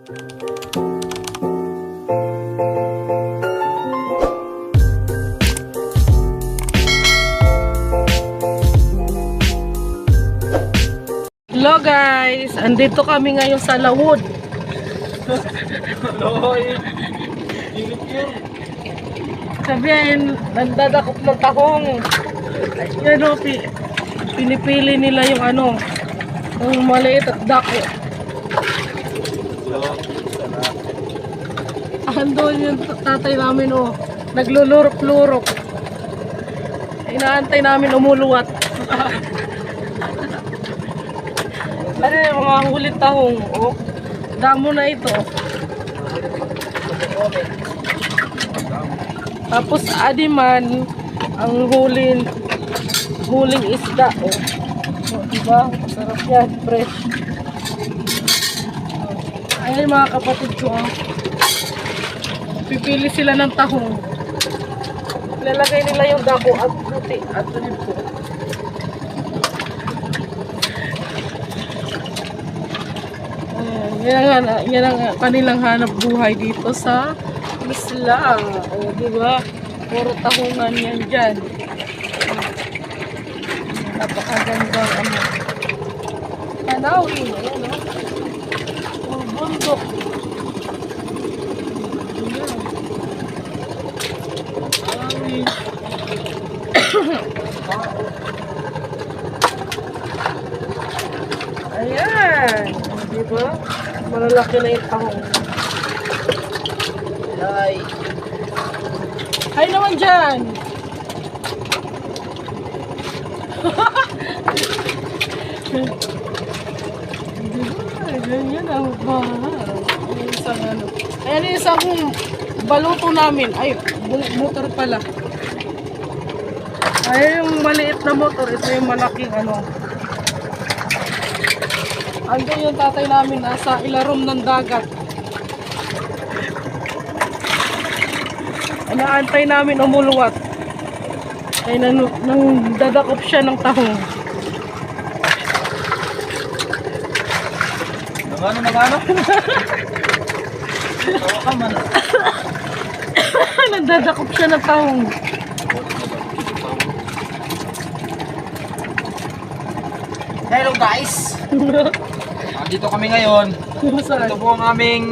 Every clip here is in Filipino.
Hello guys, andito kami ngayon sa Lawod. Sabihin, nandadakop ng tahong. Yan o, pinipili nila yung ano, yung maliit at dako. Andun yung tatay namin o, naglulurok-lurok. Inaantay namin umuluwat. Ano yung mga hulit tahong o, damo na ito. Tapos adiman ang huling isda oh. Oh, diba? Masarap yan, fresh. Oh. Ayan mga kapatid ko oh. Pipili sila ng tahong. Ilalagay nila yung dako at puti at rito. Yan ang kanilang hanap buhay dito sa isla. O, diba? Puro tahungan yan dyan. Napakagandang ano. Tanawin. Ayan o. Puro bundok. Tanawin. Ayan. Diba? Malalaki na yung tahong. Ay. Hay naman dyan. Ganyan ang bahay. Isang ano. Ayan yung isang baluto namin. Ay, motor pala. Ayan yung maliit na motor. Ito yung malaking ano. Andun yung tatay namin nasa ilarom ng dagat. Inaantay namin umuluwat. Ay nang dadakop siya ng tahong. Nagano? Tawa ka man. Nagdadakop siya ng tahong. Hello guys! Dito kami ngayon. Ito po ang aming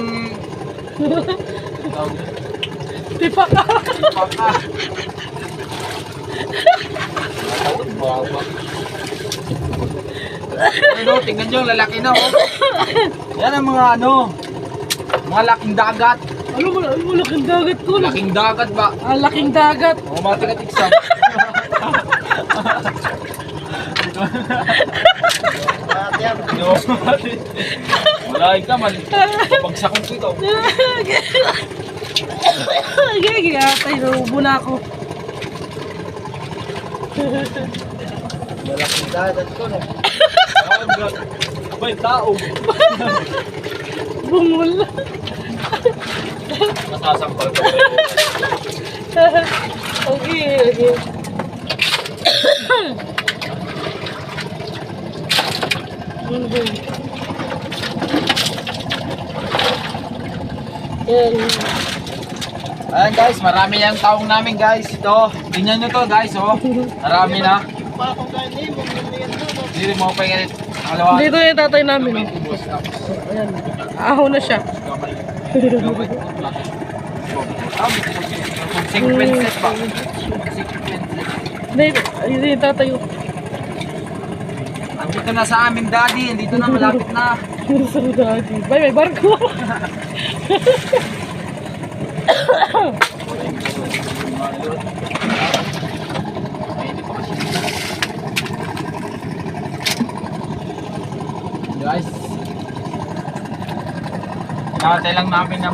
Tipak ka. paka. Ano, tingnan nyo, lalaki na oh. Yan ang mga ano, mga laking dagat. Ano mo, laking dagat ko. Laking dagat ba? Ah, laking dagat. O, mga tigat-iksam. Malay ka man. Pagsakong ko ito. Gagayatay, naubo na ako. Malaking dagat ko no. Abay, tao. Bungol. Masasampal ko. Okay. Ayan guys, marami yung taong namin guys. Ito, tingnan nyo to guys oh. Marami na. Hindi mo pa yung dito yung tatay namin. Ayan. Aho na siya. Princess ba? Dito yung tatay. Andito na sa amin daddy, andito na malapit na. Sa daddy. May barko. Guys, nakatay lang namin na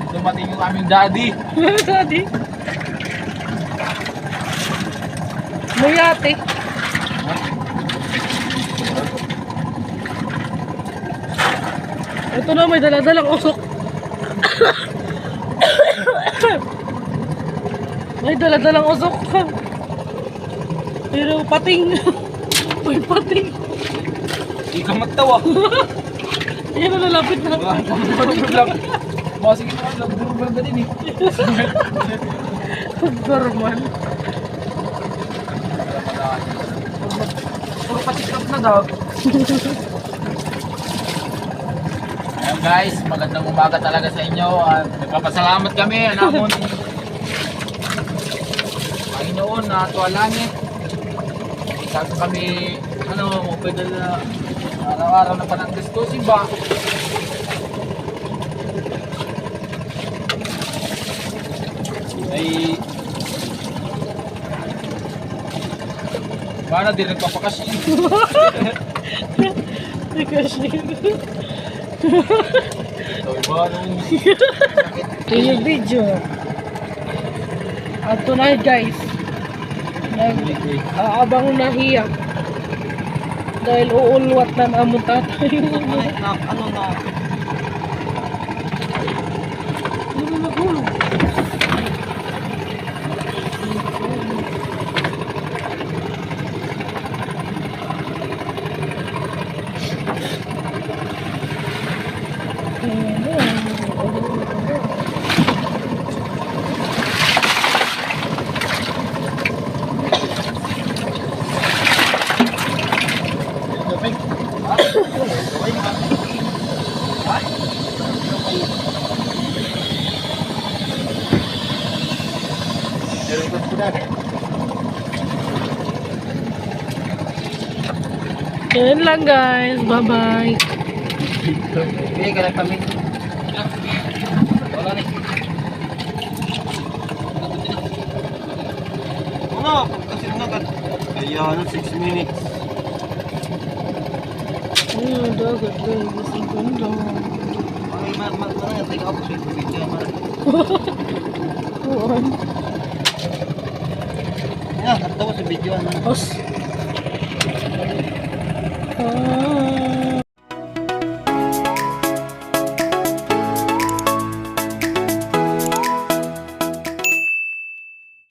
dumating yung aming daddy. Daddy. May yate. Ito na, may daladalang usok. May daladalang usok. Pero pating. May pating. Hindi ka magtawa. Yan na lalapit na. Mga sige naman, labdurog na din eh. Gorman. Puro patikap na daw. Ayan guys, magandang umaga talaga sa inyo. At nagpapasalamat kami, anamon. Panginoon na tuwalangit. Sabi kami, pwede na araw-araw na pananggastusin ba? Ay, paano din nagpapakasyon? Kasi. Ito iba nung Ito yung video. At tonight guys, nag-aabang nahiya. Dahil uulwat na namun tatay. ano na? Ano na nagulong? Yan lang guys. Bye-bye. Bigay ka lang kami. Wala rin. Ano? Kasi nagat. Ayan, 6 minutes. Ayun, dagat guys. Ang ganda. Ay, marang take out sa video. Uwan. Ayan, nakatawa sa video. Os. Ah.